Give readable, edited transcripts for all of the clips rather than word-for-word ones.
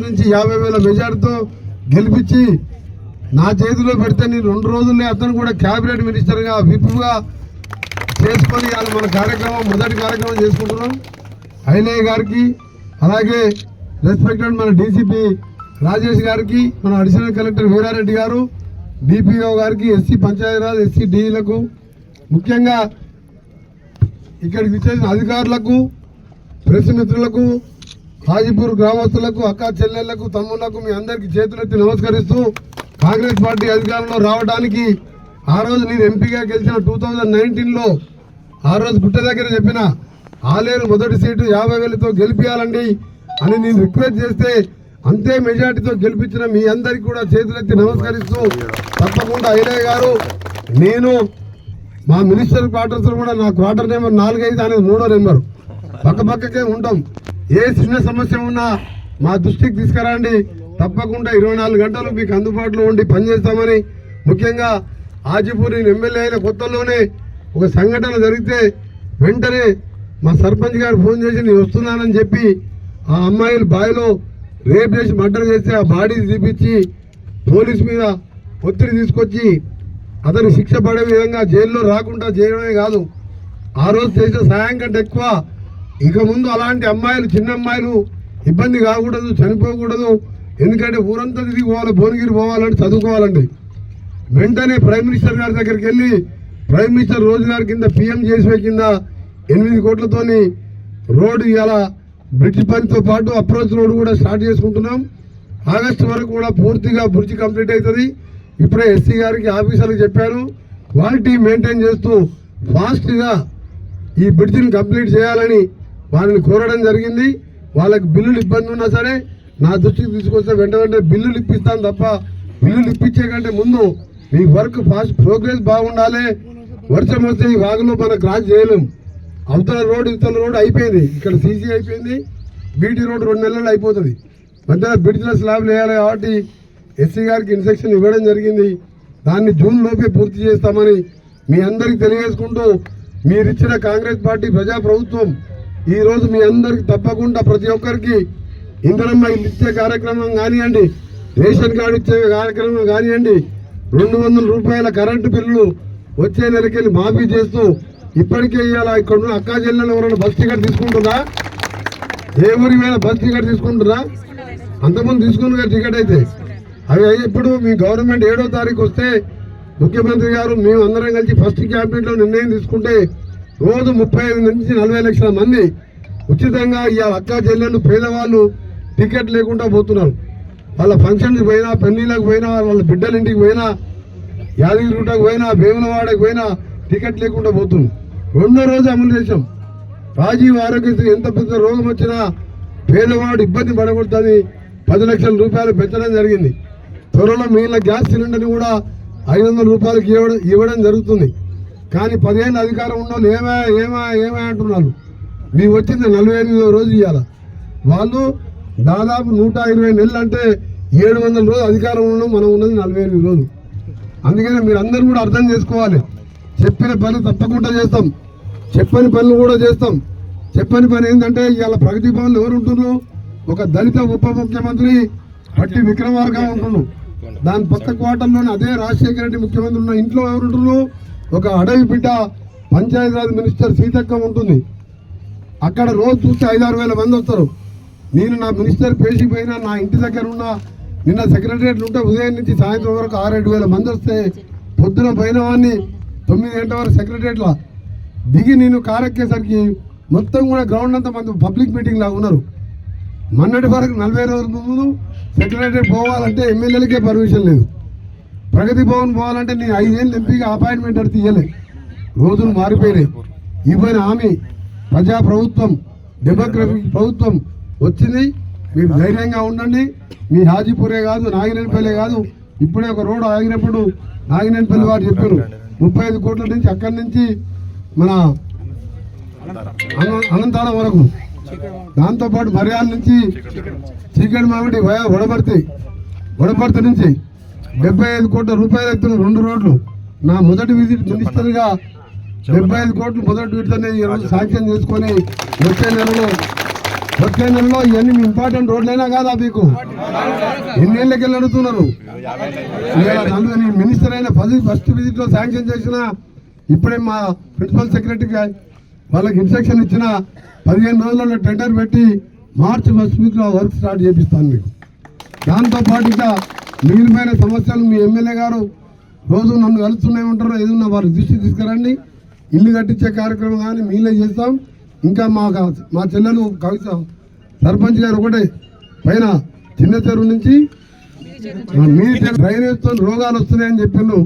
నుంచి 50,000 మెజార్టీతో గెలిపించి నా చేతిలో పెడితే నేను 2 రోజుల్లో అతను కూడా క్యాబినెట్ మినిస్టర్గా విప్గా చేసుకొని మన కార్యక్రమం మొదటి కార్యక్రమం చేసుకుంటున్నాం. ఐలయ్య గారికి అలాగే రెస్పెక్టెడ్ మన డీసీపీ రాజేష్ గారికి, మన అడిషనల్ కలెక్టర్ వీరారెడ్డి గారు, డిపిఓ గారికి, ఎస్సీ పంచాయతీరాజ్ ఎస్సీ డీలకు, ముఖ్యంగా ఇక్కడికి వచ్చేసిన అధికారులకు, ప్రెస్ మిత్రులకు, హాజీపూర్ గ్రామస్తులకు, అక్క చెల్లెళ్లకు, తమ్ముళ్లకు మీ అందరికీ చేతులెత్తి నమస్కరిస్తూ కాంగ్రెస్ పార్టీ అధికారంలో రావడానికి ఆ రోజు నేను ఎంపీగా గెలిచిన 2019లో ఆ రోజు గుట్ట దగ్గర చెప్పిన ఆలేరు మొదటి సీటు 50,000తో గెలిపించాలండి అని నేను రిక్వెస్ట్ చేస్తే అంతే మెజార్టీతో గెలిపించిన మీ అందరికీ కూడా చేతులెత్తి నమస్కరిస్తూ తప్పకుండా ఐలయ్య గారు, నేను మా మినిస్టర్ క్వార్టర్స్ కూడా నా క్వార్టర్ నెంబర్ 4-5 అనేది 3వ నెంబర్ పక్కపక్కకే ఉంటాం. ఏ చిన్న సమస్య ఉన్నా మా దృష్టికి తీసుకురండి, తప్పకుండా 24 గంటలు మీకు అందుబాటులో ఉండి పనిచేస్తామని. ముఖ్యంగా హాజీపూర్ ఎమ్మెల్యే అయిన కొత్తలోనే ఒక సంఘటన జరిగితే వెంటనే మా సర్పంచ్ గారు ఫోన్ చేసి నేను వస్తున్నానని చెప్పి ఆ అమ్మాయిలు బావిలో రేప్ చేసి మర్డర్ చేస్తే ఆ బాడీ తీపిచ్చి పోలీస్ మీద ఒత్తిడి తీసుకొచ్చి అతను శిక్ష పడే విధంగా జైల్లో రాకుండా చేయడమే కాదు, ఆ రోజు చేసిన సాయం కంటే ఎక్కువ ఇక ముందు అలాంటి అమ్మాయిలు, చిన్న అమ్మాయిలు ఇబ్బంది కాకూడదు, చనిపోకూడదు. ఎందుకంటే ఊరంతా తిరిగి పోవాలి, భువనగిరి పోవాలంటే చదువుకోవాలండి. వెంటనే ప్రైమ్ మినిస్టర్ గారి దగ్గరికి వెళ్ళి ప్రైమ్ మినిస్టర్ రోజ్గార్ కింద PMJSY కింద 8 కోట్లతోని రోడ్డు ఇలా బ్రిడ్జ్ పనితో పాటు అప్రోచ్ రోడ్డు కూడా స్టార్ట్ చేసుకుంటున్నాం. ఆగస్టు వరకు కూడా పూర్తిగా బ్రిడ్జ్ కంప్లీట్ అవుతుంది. ఇప్పుడే ఎస్సీ గారికి ఆఫీసర్లకు చెప్పాను, క్వాలిటీ మెయింటైన్ చేస్తూ ఫాస్ట్గా ఈ బ్రిడ్జిని కంప్లీట్ చేయాలని వారిని కోరడం జరిగింది. వాళ్ళకి బిల్లులు ఇబ్బంది ఉన్నా సరే నా దృష్టికి తీసుకొస్తే వెంటనే బిల్లులు ఇప్పిస్తాను తప్ప బిల్లులు ఇప్పించే కంటే ముందు మీ వర్క్ ఫాస్ట్ ప్రోగ్రెస్ బాగుండాలి. వర్షం వస్తే ఈ వాగులో మనం క్రాస్ చేయలేం. అవతల రోడ్డు ఇవతల రోడ్డు అయిపోయింది, ఇక్కడ సీసీ అయిపోయింది, బీటీ రోడ్డు 2 నెలలు అయిపోతుంది. మధ్యలో బ్రిడ్జ్లో స్లాబ్లు వేయాలి కాబట్టి ఎస్సీ గారికి ఇన్స్ట్రక్షన్ ఇవ్వడం జరిగింది. దాన్ని జూన్ లోపే పూర్తి చేస్తామని మీ అందరికీ తెలియజేసుకుంటూ, మీరిచ్చిన కాంగ్రెస్ పార్టీ ప్రజాప్రభుత్వం ఈరోజు మీ అందరికి తప్పకుండా ప్రతి ఒక్కరికి ఇంధనమ్మ ఇల్లు ఇచ్చే కార్యక్రమం కానివ్వండి, రేషన్ కార్డు ఇచ్చే కార్యక్రమం కానివ్వండి, 200 రూపాయల కరెంటు బిల్లులు వచ్చే నెలకెళ్ళి మాఫీ చేస్తూ ఇప్పటికే ఇవాళ ఇక్కడ అక్కా జిల్లాలో ఎవరైనా బస్ టికెట్ తీసుకుంటుందా? ఏ ఊరి మీద బస్ టికెట్ తీసుకుంటున్నా? అంతకుముందు తీసుకున్న టికెట్ అయితే అవి ఇప్పుడు మీ గవర్నమెంట్ 7వ తారీఖు వస్తే ముఖ్యమంత్రి గారు మేము అందరం కలిసి ఫస్ట్ క్యాబినెట్లో నిర్ణయం తీసుకుంటే రోజు 35 నుంచి 40 లక్షల మంది ఉచితంగా ఇవాళ అక్కా చెల్లెళ్ళు పేదవాళ్ళు టికెట్ లేకుండా పోతున్నారు. వాళ్ళ ఫంక్షన్కి పోయినా, పెళ్లిళ్ళకి పోయినా, వాళ్ళ బిడ్డల ఇంటికి పోయినా, యాదగిరిగుట్టకు పోయినా, వేములవాడకు పోయినా టికెట్ లేకుండా పోతుంది. 2వ రోజు అమలు చేశాం. రాజీవ్ ఆరోగ్యశ్రీ ఎంత పెద్ద రోగం వచ్చినా పేదవాడు ఇబ్బంది పడకూడదని 10 లక్షల రూపాయలు పెంచడం జరిగింది. త్వరలో మిగిలిన గ్యాస్ సిలిండర్ని కూడా 500 రూపాయలకి ఇవ్వడం జరుగుతుంది. కానీ 10 ఏళ్ళ అధికారం ఉన్న వాళ్ళు ఏమా అంటున్నారు. మేము వచ్చింది 48వ రోజు ఇవ్వాల. వాళ్ళు దాదాపు 120 నెలలు అంటే 700 రోజులు అధికారం ఉన్నాం, మనం ఉన్నది 48 రోజులు. అందుకని మీరు అందరూ కూడా అర్థం చేసుకోవాలి. చెప్పిన పని తప్పకుండా చేస్తాం, చెప్పని పనులు కూడా చేస్తాం. చెప్పని పని ఏంటంటే ఇవాళ ప్రగతి భవన్లు ఎవరు ఉంటున్నారు? ఒక దళిత ఉప ముఖ్యమంత్రి పట్టి విక్రమార్క ఉంటున్నారు. దాని పక్క క్వార్టర్లోనే అదే రాజశేఖర రెడ్డి ముఖ్యమంత్రి ఉన్న ఇంట్లో ఎవరు ఉంటున్నారు? ఒక అడవి బిడ్డ పంచాయతీరాజ్ మినిస్టర్ సీతక్క ఉంటుంది. అక్కడ రోజు చూస్తే 5-6 వేల మంది వస్తారు. నేను నా మినిస్టర్ పేషి పోయినా నా ఇంటి దగ్గర ఉన్న నిన్న సెక్రటరియట్లు ఉంటే ఉదయం నుంచి సాయంత్రం వరకు 6-7 వేల మంది వస్తే పొద్దున పోయిన వాడిని 9 గంటల వరకు సెక్రటరియట్లో దిగి నేను కారెక్కేసరికి మొత్తం కూడా గ్రౌండ్ అంతా మంది పబ్లిక్ మీటింగ్ లాగా ఉన్నారు. మొన్నటి వరకు 40 రోజుల ముందు సెక్రటరియట్ పోవాలంటే ఎమ్మెల్యేలకే పర్మిషన్ లేదు. ప్రగతి భవన్ పోవాలంటే నేను 5 ఏళ్ళు ఎంపీగా అపాయింట్మెంట్ అడితే ఇవ్వలే. రోజులు మారిపోయినాయి. ఇవ్వని హామీ ప్రజాప్రభుత్వం, డెమోక్రటిక్ ప్రభుత్వం వచ్చింది. మీరు ధైర్యంగా ఉండండి. మీ హాజీపూరే కాదు, నాగినేనిపల్లి కాదు, ఇప్పుడే ఒక రోడ్డు ఆగినప్పుడు నాగినేనిపల్లి వారు చెప్పారు 35 కోట్ల నుంచి అక్కడి నుంచి మన అనంతారం వరకు, దాంతోపాటు మర్యాల నుంచి చీకటి మామిడి వడపర్తి నుంచి 75 కోట్ల రూపాయలు ఎత్తున 2 రోడ్లు. నా మొదటి విజిట్ మినిస్టర్గా 75 కోట్లు మొదటి విడతనే ఈరోజు శాంక్షన్ చేసుకొని వచ్చే నెలలో వచ్చే నెలలో ఇవన్నీ ఇంపార్టెంట్ రోడ్లైనా కాదా మీకు? ఎన్నేళ్ళకి వెళ్ళి అడుగుతున్నారు? నేను మినిస్టర్ అయిన ఫస్ట్ విజిట్ లో శాంక్షన్ చేసిన, ఇప్పుడే మా ప్రిన్సిపల్ సెక్రటరీకి వాళ్ళకి ఇన్స్ట్రక్షన్ ఇచ్చిన 15 రోజులలో టెండర్ పెట్టి మార్చి ఫస్ట్ వీక్ లో వర్క్ స్టార్ట్ చేపిస్తాను మీకు. దాంతో పాటు ఇంకా మిగిలిపోయిన సమస్యలు మీ ఎమ్మెల్యే గారు రోజు నన్ను కలుస్తూనే ఉంటారు, ఏదన్నా వారి దృష్టి తీసుకురండి. ఇల్లు కట్టించే కార్యక్రమం కానీ మీలే చేస్తాం. ఇంకా మా చెల్లెలు కవిత సర్పంచ్ గారు ఒకటే పైన చిన్న చెరువు నుంచి మీ డ్రైనేజ్తో రోగాలు వస్తున్నాయని చెప్పిండు.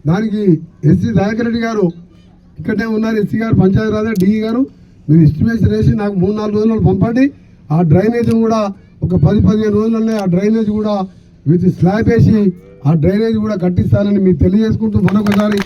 దానికి ఎస్సీ దయాకర్ రెడ్డి గారు ఇక్కడే ఉన్నారు, ఎస్సీ గారు, పంచాయతీరాజ్ డిఈ గారు, మీరు ఎస్టిమేషన్ వేసి నాకు 3-4 రోజుల్లో పంపండి. ఆ డ్రైనేజ్ కూడా ఒక 10-15 రోజులనే ఆ డ్రైనేజ్ కూడా విత్ స్లాబ్ వేసి ఆ డ్రైనేజ్ కూడా కట్టిస్తానని మీకు తెలియజేసుకుంటూ మరొకసారి